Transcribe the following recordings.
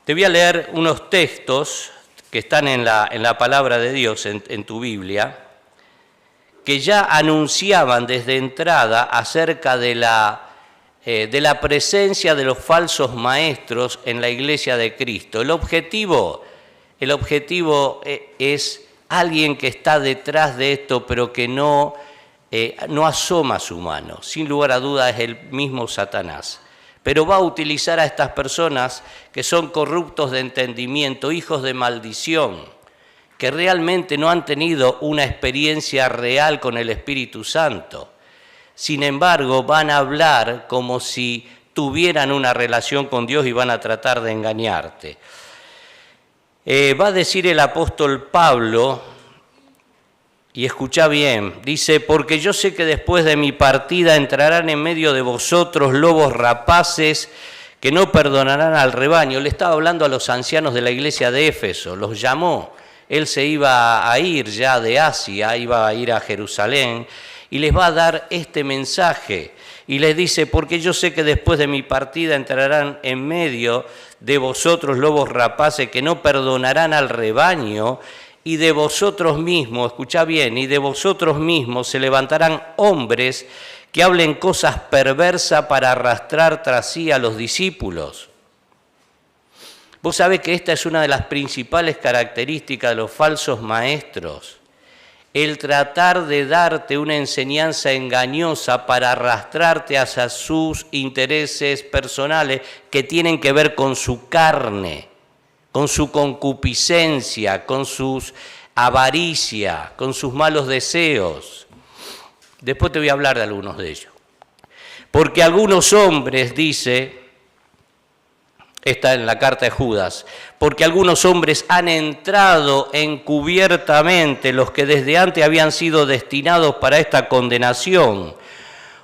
Te voy a leer unos textos que están en la palabra de Dios, en tu Biblia, que ya anunciaban desde entrada acerca de la presencia de los falsos maestros en la Iglesia de Cristo. El objetivo es alguien que está detrás de esto, pero que no asoma su mano. Sin lugar a dudas es el mismo Satanás. Pero va a utilizar a estas personas que son corruptos de entendimiento, hijos de maldición, que realmente no han tenido una experiencia real con el Espíritu Santo. Sin embargo, van a hablar como si tuvieran una relación con Dios y van a tratar de engañarte. Va a decir el apóstol Pablo, y escucha bien, dice, porque yo sé que después de mi partida entrarán en medio de vosotros lobos rapaces que no perdonarán al rebaño. Le estaba hablando a los ancianos de la iglesia de Éfeso, los llamó. Él se iba a ir ya de Asia, iba a ir a Jerusalén, y les va a dar este mensaje. Y les dice, porque yo sé que después de mi partida entrarán en medio de vosotros lobos rapaces que no perdonarán al rebaño, y de vosotros mismos, escuchá bien, y de vosotros mismos se levantarán hombres que hablen cosas perversas para arrastrar tras sí a los discípulos. Vos sabés que esta es una de las principales características de los falsos maestros, el tratar de darte una enseñanza engañosa para arrastrarte hacia sus intereses personales que tienen que ver con su carne, con su concupiscencia, con sus avaricia, con sus malos deseos. Después te voy a hablar de algunos de ellos. Porque algunos hombres, dice, está en la carta de Judas, porque algunos hombres han entrado encubiertamente, los que desde antes habían sido destinados para esta condenación,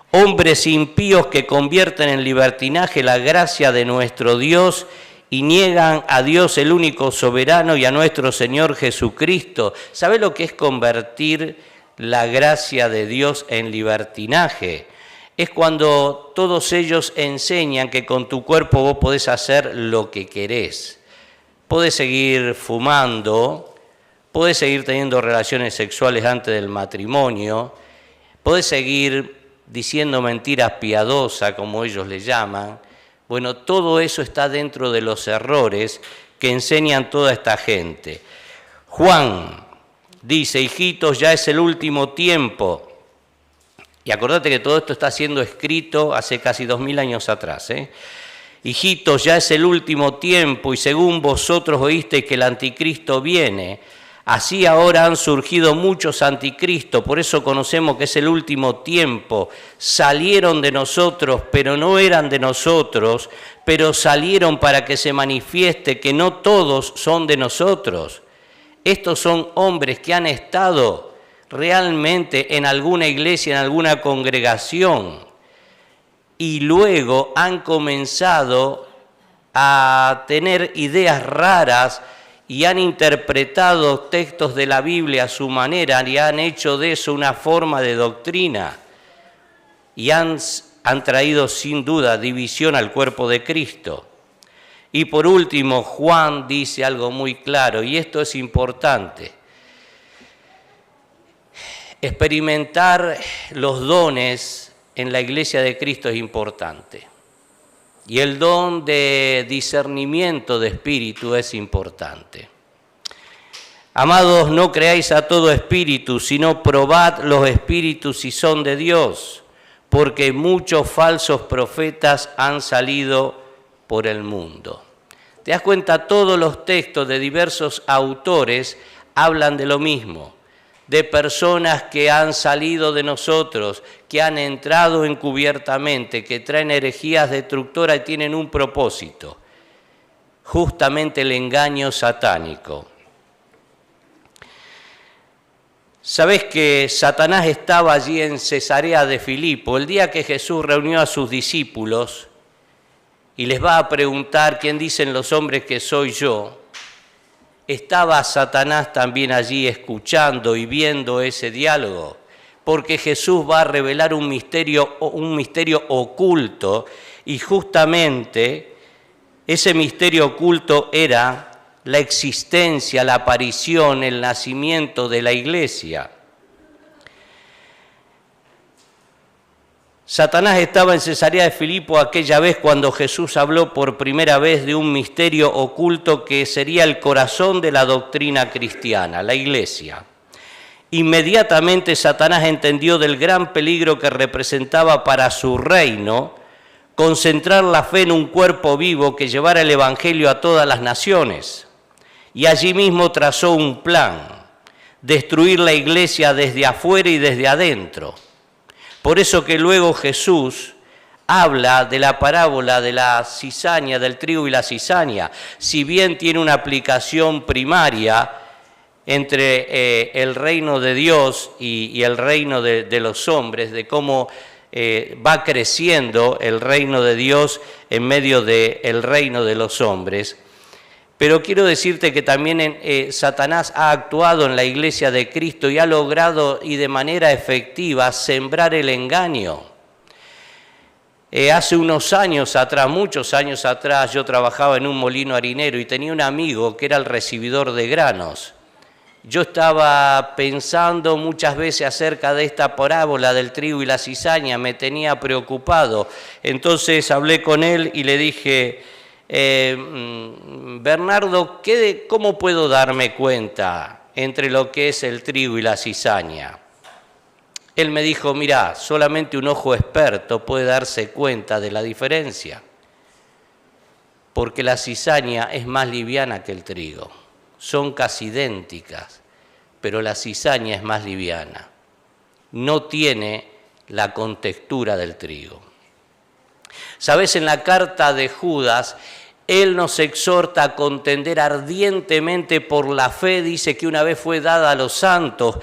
hombres impíos que convierten en libertinaje la gracia de nuestro Dios y niegan a Dios el único soberano y a nuestro Señor Jesucristo. ¿Sabe lo que es convertir la gracia de Dios en libertinaje? Es cuando todos ellos enseñan que con tu cuerpo vos podés hacer lo que querés. Podés seguir fumando, podés seguir teniendo relaciones sexuales antes del matrimonio, podés seguir diciendo mentiras piadosas, como ellos le llaman. Bueno, todo eso está dentro de los errores que enseñan toda esta gente. Juan dice, hijitos, ya es el último tiempo. Y acordate que todo esto está siendo escrito hace casi 2000 años atrás. Hijitos, ya es el último tiempo y según vosotros oísteis que el anticristo viene, así ahora han surgido muchos anticristos, por eso conocemos que es el último tiempo. Salieron de nosotros, pero no eran de nosotros, pero salieron para que se manifieste que no todos son de nosotros. Estos son hombres que han estado realmente en alguna iglesia, en alguna congregación, y luego han comenzado a tener ideas raras y han interpretado textos de la Biblia a su manera y han hecho de eso una forma de doctrina y han traído sin duda división al cuerpo de Cristo. Y por último, Juan dice algo muy claro, y esto es importante. Experimentar los dones en la iglesia de Cristo es importante. Y el don de discernimiento de espíritu es importante. Amados, no creáis a todo espíritu, sino probad los espíritus si son de Dios, porque muchos falsos profetas han salido por el mundo. ¿Te das cuenta? Todos los textos de diversos autores hablan de lo mismo, de personas que han salido de nosotros, que han entrado encubiertamente, que traen herejías destructoras y tienen un propósito, justamente el engaño satánico. ¿Sabés que Satanás estaba allí en Cesarea de Filipo el día que Jesús reunió a sus discípulos y les va a preguntar quién dicen los hombres que soy yo? Estaba Satanás también allí escuchando y viendo ese diálogo, porque Jesús va a revelar un misterio oculto y justamente Ese misterio oculto era la existencia, la aparición, el nacimiento de la Iglesia. Satanás estaba en Cesarea de Filipo aquella vez cuando Jesús habló por primera vez de un misterio oculto que sería el corazón de la doctrina cristiana, la Iglesia. Inmediatamente Satanás entendió del gran peligro que representaba para su reino concentrar la fe en un cuerpo vivo que llevara el Evangelio a todas las naciones. Y allí mismo trazó un plan: destruir la Iglesia desde afuera y desde adentro. Por eso que luego Jesús habla de la parábola de la cizaña, del trigo y la cizaña. Si bien tiene una aplicación primaria entre el reino de Dios y el reino de los hombres, de cómo va creciendo el reino de Dios en medio del reino de los hombres. Pero quiero decirte que también Satanás ha actuado en la Iglesia de Cristo y ha logrado, y de manera efectiva, sembrar el engaño. Hace unos años atrás, muchos años atrás, yo trabajaba en un molino harinero y tenía un amigo que era el recibidor de granos. Yo estaba pensando muchas veces acerca de esta parábola del trigo y la cizaña, me tenía preocupado. Entonces hablé con él y le dije: Bernardo, ¿cómo puedo darme cuenta entre lo que es el trigo y la cizaña? Él me dijo: mirá, solamente un ojo experto puede darse cuenta de la diferencia, porque la cizaña es más liviana que el trigo. Son casi idénticas, pero la cizaña es más liviana. No tiene la contextura del trigo. Sabes, en la carta de Judas, él nos exhorta a contender ardientemente por la fe. Dice que una vez fue dada a los santos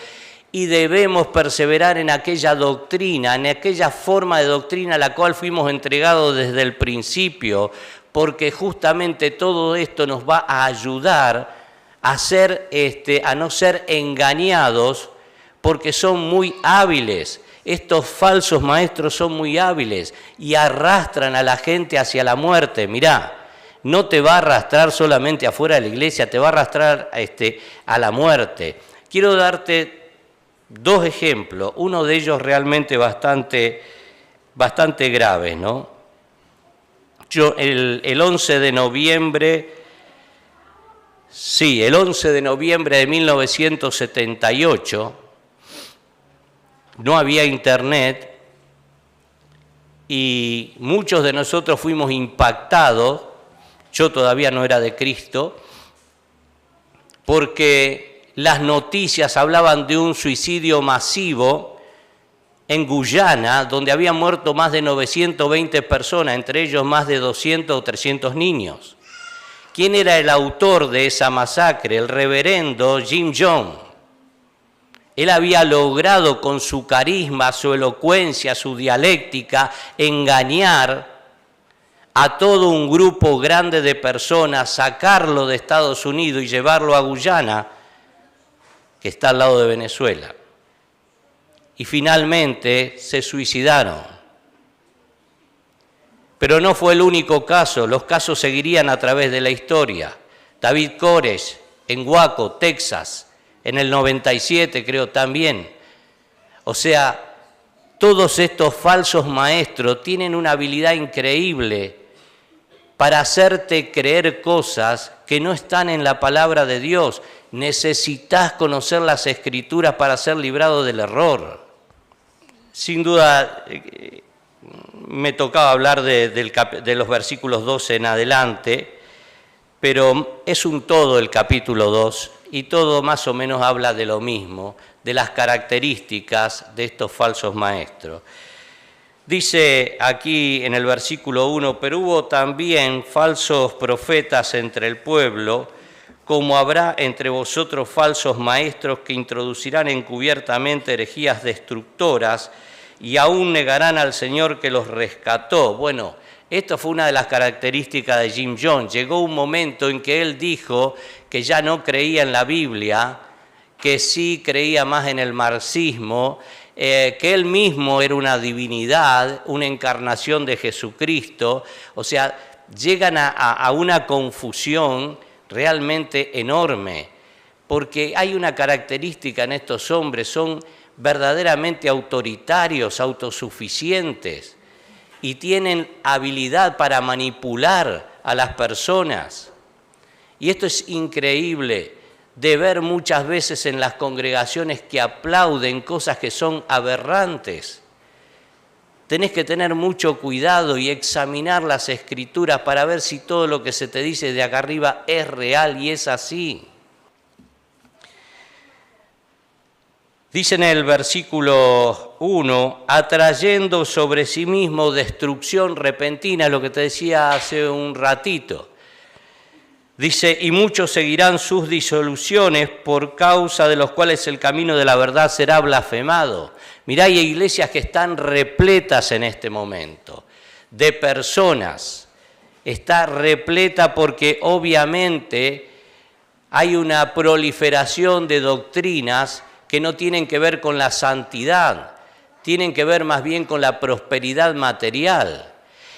y debemos perseverar en aquella doctrina, en aquella forma de doctrina a la cual fuimos entregados desde el principio, porque justamente todo esto nos va a ayudar a no ser engañados, porque son muy hábiles. Estos falsos maestros son muy hábiles y arrastran a la gente hacia la muerte. Mirá, no te va a arrastrar solamente afuera de la iglesia, te va a arrastrar a la muerte. Quiero darte dos ejemplos, uno de ellos realmente bastante graves, ¿no? Yo el 11 de noviembre de 1978, no había internet y muchos de nosotros fuimos impactados. Yo todavía no era de Cristo, porque las noticias hablaban de un suicidio masivo en Guyana, donde habían muerto más de 920 personas, entre ellos más de 200 o 300 niños. ¿Quién era el autor de esa masacre? El reverendo Jim Jones. Él había logrado con su carisma, su elocuencia, su dialéctica, engañar a todo un grupo grande de personas, sacarlo de Estados Unidos y llevarlo a Guyana, que está al lado de Venezuela. Y finalmente se suicidaron. Pero no fue el único caso, los casos seguirían a través de la historia. David Koresh, en Waco, Texas, en el 97 creo también. O sea, todos estos falsos maestros tienen una habilidad increíble para hacerte creer cosas que no están en la palabra de Dios. Necesitas conocer las Escrituras para ser librado del error. Sin duda, me tocaba hablar de los versículos 12 en adelante, pero es un todo el capítulo 2 y todo más o menos habla de lo mismo, de las características de estos falsos maestros. Dice aquí en el versículo 1, pero hubo también falsos profetas entre el pueblo, como habrá entre vosotros falsos maestros que introducirán encubiertamente herejías destructoras y aún negarán al Señor que los rescató. Bueno, esto fue una de las características de Jim Jones. Llegó un momento en que él dijo que ya no creía en la Biblia, que sí creía más en el marxismo, que él mismo era una divinidad, una encarnación de Jesucristo. O sea, llegan a una confusión realmente enorme, porque hay una característica en estos hombres, son verdaderamente autoritarios, autosuficientes, y tienen habilidad para manipular a las personas. Y esto es increíble de ver muchas veces en las congregaciones que aplauden cosas que son aberrantes. Tenés que tener mucho cuidado y examinar las Escrituras para ver si todo lo que se te dice de acá arriba es real y es así. Dice en el versículo 1, atrayendo sobre sí mismo destrucción repentina, lo que te decía hace un ratito. Dice, y muchos seguirán sus disoluciones por causa de los cuales el camino de la verdad será blasfemado. Mirá, hay iglesias que están repletas en este momento de personas. Está repleta porque obviamente hay una proliferación de doctrinas que no tienen que ver con la santidad, tienen que ver más bien con la prosperidad material.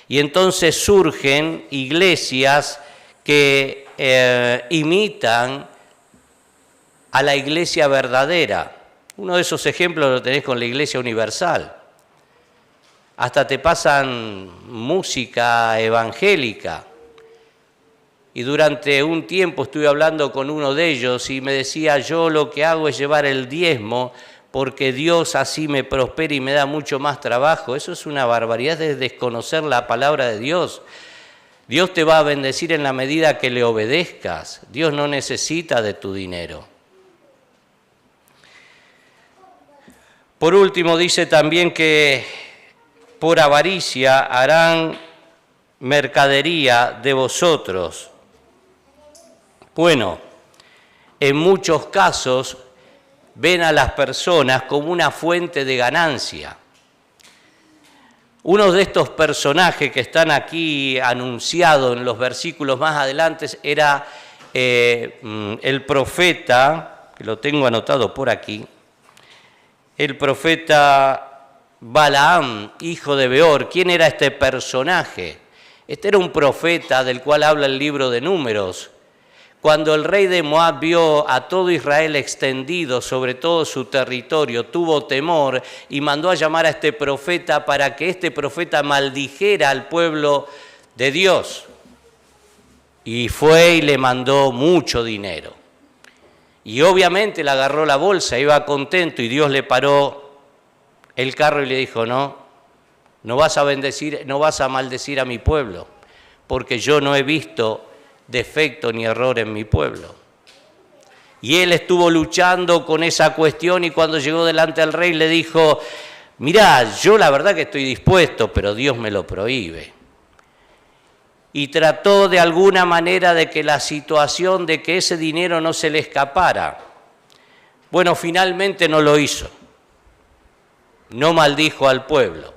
Y entonces surgen iglesias que imitan a la iglesia verdadera. Uno de esos ejemplos lo tenés con la Iglesia Universal. Hasta te pasan música evangélica. Y durante un tiempo estuve hablando con uno de ellos y me decía, yo lo que hago es llevar el diezmo porque Dios así me prospera y me da mucho más trabajo. Eso es una barbaridad, es desconocer la palabra de Dios. Dios te va a bendecir en la medida que le obedezcas. Dios no necesita de tu dinero. Por último, dice también que por avaricia harán mercadería de vosotros. Bueno, en muchos casos ven a las personas como una fuente de ganancia. Uno de estos personajes que están aquí anunciados en los versículos más adelante era el profeta, que lo tengo anotado por aquí, el profeta Balaam, hijo de Beor. ¿Quién era este personaje? Este era un profeta del cual habla el libro de Números. Cuando el rey de Moab vio a todo Israel extendido sobre todo su territorio, tuvo temor y mandó a llamar a este profeta para que este profeta maldijera al pueblo de Dios. Y fue y le mandó mucho dinero. Y obviamente le agarró la bolsa, iba contento y Dios le paró el carro y le dijo, no vas a maldecir a mi pueblo, porque yo no he visto defecto ni error en mi pueblo. Y él estuvo luchando con esa cuestión y cuando llegó delante del rey le dijo, mirá, yo la verdad que estoy dispuesto, pero Dios me lo prohíbe. Y trató de alguna manera de que la situación de que ese dinero no se le escapara. Bueno, finalmente no lo hizo. No maldijo al pueblo.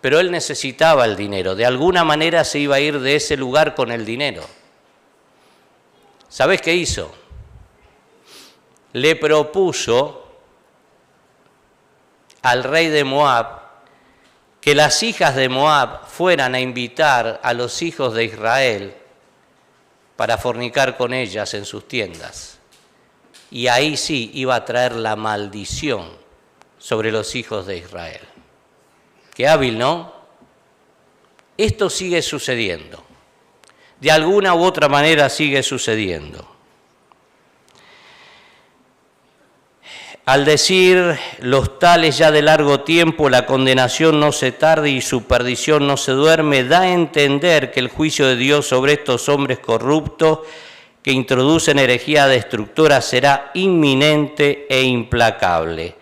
Pero él necesitaba el dinero. De alguna manera se iba a ir de ese lugar con el dinero. ¿Sabés qué hizo? Le propuso al rey de Moab que las hijas de Moab fueran a invitar a los hijos de Israel para fornicar con ellas en sus tiendas. Y ahí sí iba a traer la maldición sobre los hijos de Israel. Qué hábil, ¿no? Esto sigue sucediendo. De alguna u otra manera sigue sucediendo. Al decir los tales ya de largo tiempo, la condenación no se tarda y su perdición no se duerme, da a entender que el juicio de Dios sobre estos hombres corruptos que introducen herejía destructora será inminente e implacable.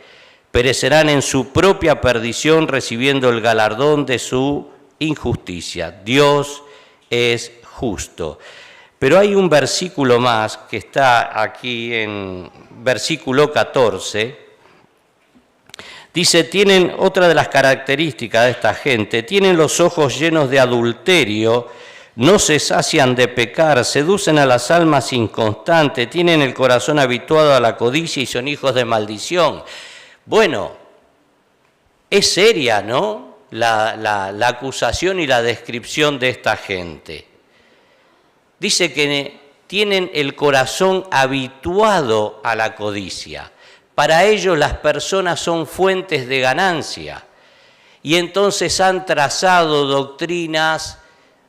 Perecerán en su propia perdición recibiendo el galardón de su injusticia. Dios es justo. Pero hay un versículo más que está aquí en versículo 14. Dice, tienen otra de las características de esta gente, tienen los ojos llenos de adulterio, no se sacian de pecar, seducen a las almas inconstantes, tienen el corazón habituado a la codicia y son hijos de maldición. Bueno, es seria, ¿no? la acusación y la descripción de esta gente. Dice que tienen el corazón habituado a la codicia. Para ellos las personas son fuentes de ganancia. Y entonces han trazado doctrinas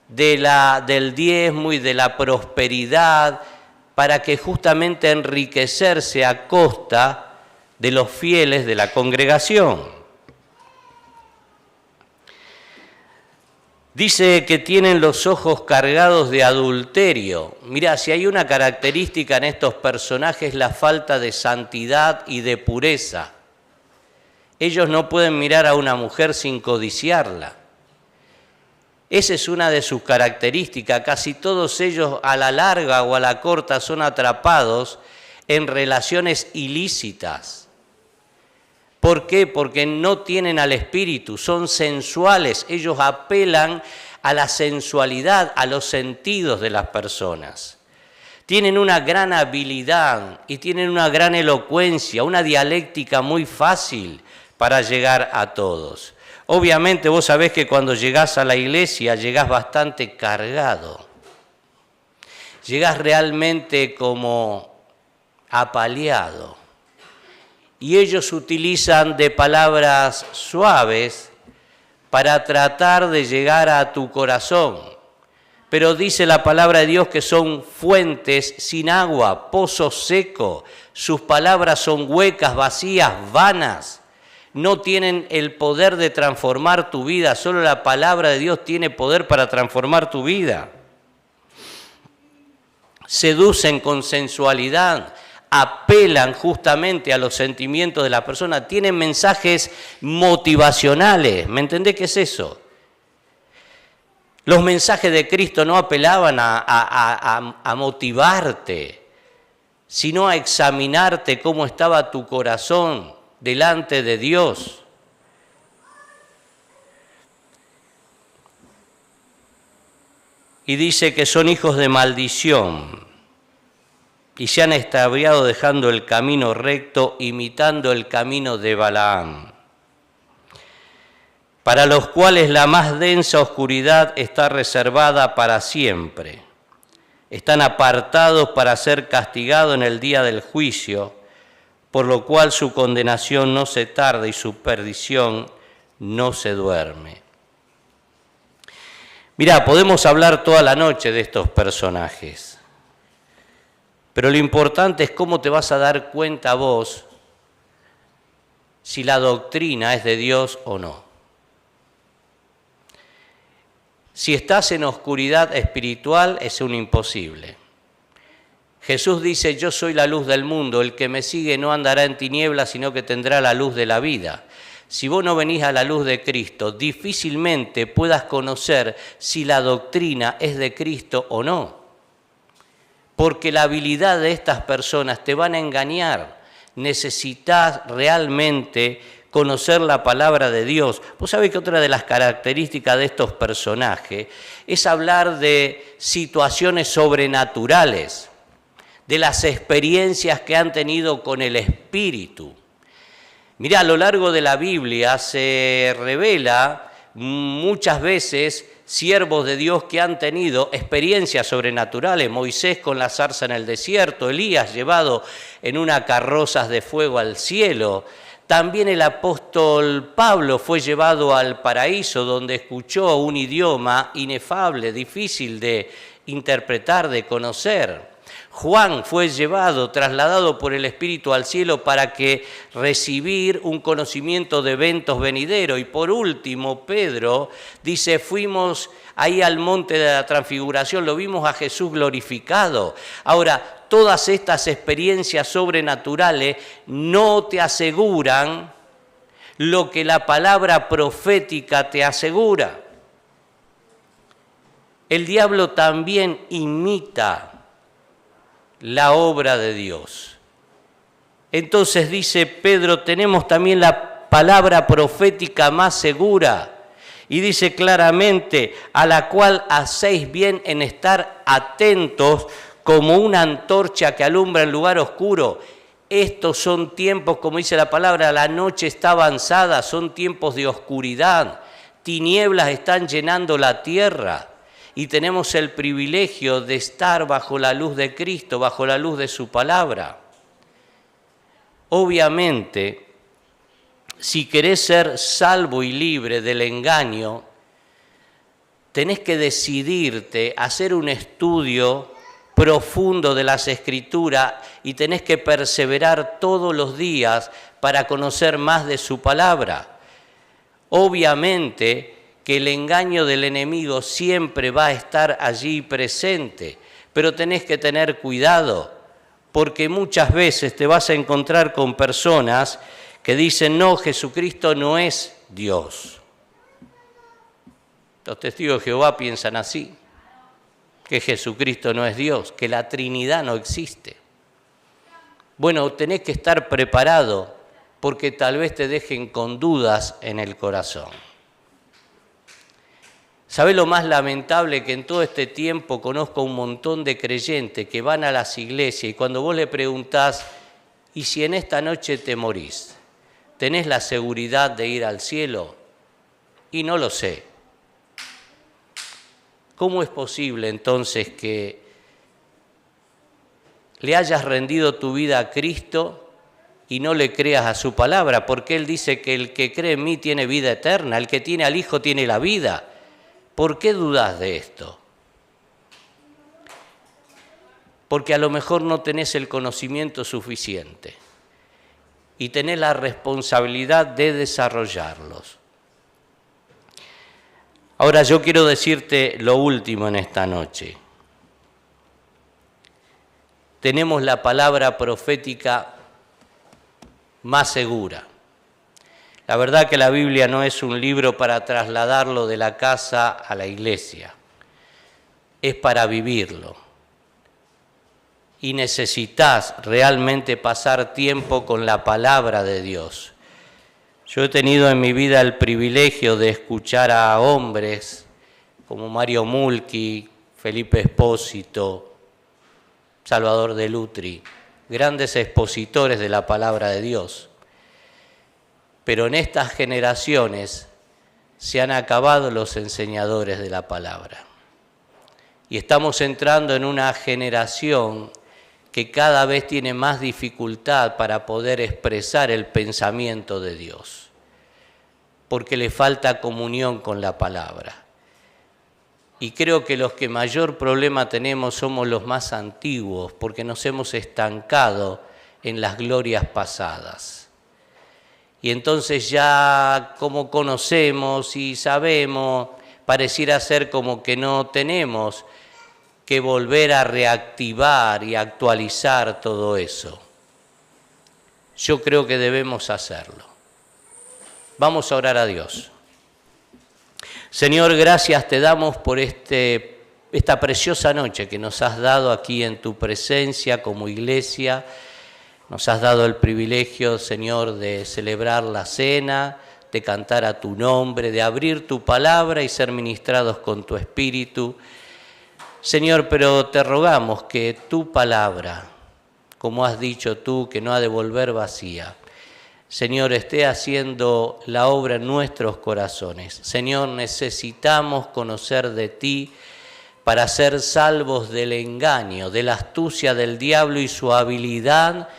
del diezmo y de la prosperidad para que justamente enriquecerse a costa de los fieles de la congregación. Dice que tienen los ojos cargados de adulterio. Mirá, si hay una característica en estos personajes, la falta de santidad y de pureza. Ellos no pueden mirar a una mujer sin codiciarla. Esa es una de sus características. Casi todos ellos a la larga o a la corta son atrapados en relaciones ilícitas. ¿Por qué? Porque no tienen al espíritu, son sensuales. Ellos apelan a la sensualidad, a los sentidos de las personas. Tienen una gran habilidad y tienen una gran elocuencia, una dialéctica muy fácil para llegar a todos. Obviamente vos sabés que cuando llegás a la iglesia llegás bastante cargado. Llegás realmente como apaleado. Y ellos utilizan de palabras suaves para tratar de llegar a tu corazón. Pero dice la palabra de Dios que son fuentes sin agua, pozo seco. Sus palabras son huecas, vacías, vanas. No tienen el poder de transformar tu vida. Solo la palabra de Dios tiene poder para transformar tu vida. Seducen con sensualidad. Apelan justamente a los sentimientos de la persona, tienen mensajes motivacionales. ¿Me entendés qué es eso? Los mensajes de Cristo no apelaban a motivarte, sino a examinarte cómo estaba tu corazón delante de Dios. Y dice que son hijos de maldición. Y se han extraviado dejando el camino recto, imitando el camino de Balaam, para los cuales la más densa oscuridad está reservada para siempre. Están apartados para ser castigados en el día del juicio, por lo cual su condenación no se tarda y su perdición no se duerme. Mirá, podemos hablar toda la noche de estos personajes. Pero lo importante es cómo te vas a dar cuenta vos si la doctrina es de Dios o no. Si estás en oscuridad espiritual es un imposible. Jesús dice, yo soy la luz del mundo, el que me sigue no andará en tinieblas, sino que tendrá la luz de la vida. Si vos no venís a la luz de Cristo, difícilmente puedas conocer si la doctrina es de Cristo o no. Porque la habilidad de estas personas te van a engañar. Necesitas realmente conocer la palabra de Dios. Vos sabés que otra de las características de estos personajes es hablar de situaciones sobrenaturales, de las experiencias que han tenido con el Espíritu. Mirá, a lo largo de la Biblia se revela muchas veces siervos de Dios que han tenido experiencias sobrenaturales. Moisés con la zarza en el desierto, Elías llevado en una carroza de fuego al cielo. También el apóstol Pablo fue llevado al paraíso, donde escuchó un idioma inefable, difícil de interpretar, de conocer. Juan fue llevado, trasladado por el Espíritu al cielo para que recibir un conocimiento de eventos venideros. Y por último, Pedro dice, fuimos ahí al monte de la transfiguración, lo vimos a Jesús glorificado. Ahora, todas estas experiencias sobrenaturales no te aseguran lo que la palabra profética te asegura. El diablo también imita la obra de Dios. Entonces dice Pedro, tenemos también la palabra profética más segura. Y dice claramente, a la cual hacéis bien en estar atentos como una antorcha que alumbra en lugar oscuro. Estos son tiempos, como dice la palabra, la noche está avanzada, son tiempos de oscuridad, tinieblas están llenando la tierra y tenemos el privilegio de estar bajo la luz de Cristo, bajo la luz de su palabra. Obviamente, si querés ser salvo y libre del engaño, tenés que decidirte a hacer un estudio profundo de las Escrituras y tenés que perseverar todos los días para conocer más de su palabra. Obviamente que el engaño del enemigo siempre va a estar allí presente, pero tenés que tener cuidado, porque muchas veces te vas a encontrar con personas que dicen, no, Jesucristo no es Dios. Los testigos de Jehová piensan así, que Jesucristo no es Dios, que la Trinidad no existe. Bueno, tenés que estar preparado porque tal vez te dejen con dudas en el corazón. ¿Sabés lo más lamentable? Que en todo este tiempo conozco un montón de creyentes que van a las iglesias y cuando vos le preguntás, ¿y si en esta noche te morís? ¿Tenés la seguridad de ir al cielo? Y no lo sé. ¿Cómo es posible entonces que le hayas rendido tu vida a Cristo y no le creas a su palabra? Porque Él dice que el que cree en mí tiene vida eterna, el que tiene al Hijo tiene la vida. ¿Por qué dudás de esto? Porque a lo mejor no tenés el conocimiento suficiente y tenés la responsabilidad de desarrollarlos. Ahora yo quiero decirte lo último en esta noche. Tenemos la palabra profética más segura. La verdad que la Biblia no es un libro para trasladarlo de la casa a la iglesia, es para vivirlo. Y necesitas realmente pasar tiempo con la palabra de Dios. Yo he tenido en mi vida el privilegio de escuchar a hombres como Mario Mulchi, Felipe Espósito, Salvador de Lutri, grandes expositores de la palabra de Dios. Pero en estas generaciones se han acabado los enseñadores de la palabra. Y estamos entrando en una generación que cada vez tiene más dificultad para poder expresar el pensamiento de Dios, porque le falta comunión con la palabra. Y creo que los que mayor problema tenemos somos los más antiguos, porque nos hemos estancado en las glorias pasadas. Y entonces ya como conocemos y sabemos, pareciera ser como que no tenemos que volver a reactivar y actualizar todo eso. Yo creo que debemos hacerlo. Vamos a orar a Dios. Señor, gracias te damos por esta preciosa noche que nos has dado aquí en tu presencia como iglesia. Nos has dado el privilegio, Señor, de celebrar la cena, de cantar a tu nombre, de abrir tu palabra y ser ministrados con tu espíritu. Señor, pero te rogamos que tu palabra, como has dicho tú, que no ha de volver vacía, Señor, esté haciendo la obra en nuestros corazones. Señor, necesitamos conocer de ti para ser salvos del engaño, de la astucia del diablo y su habilidad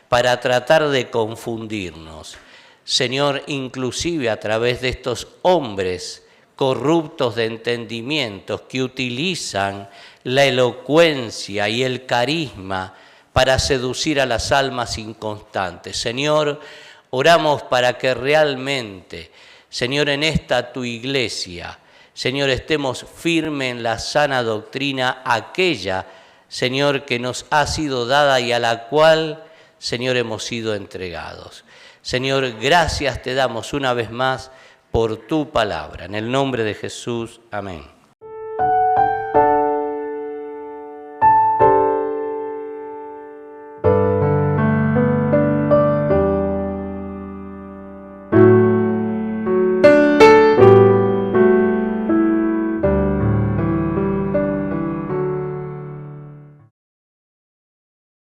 para tratar de confundirnos. Señor, inclusive a través de estos hombres corruptos de entendimientos que utilizan la elocuencia y el carisma para seducir a las almas inconstantes. Señor, oramos para que realmente, Señor, en esta tu iglesia, Señor, estemos firmes en la sana doctrina, aquella, Señor, que nos ha sido dada y a la cual, Señor, hemos sido entregados. Señor, gracias te damos una vez más por tu palabra. En el nombre de Jesús, amén.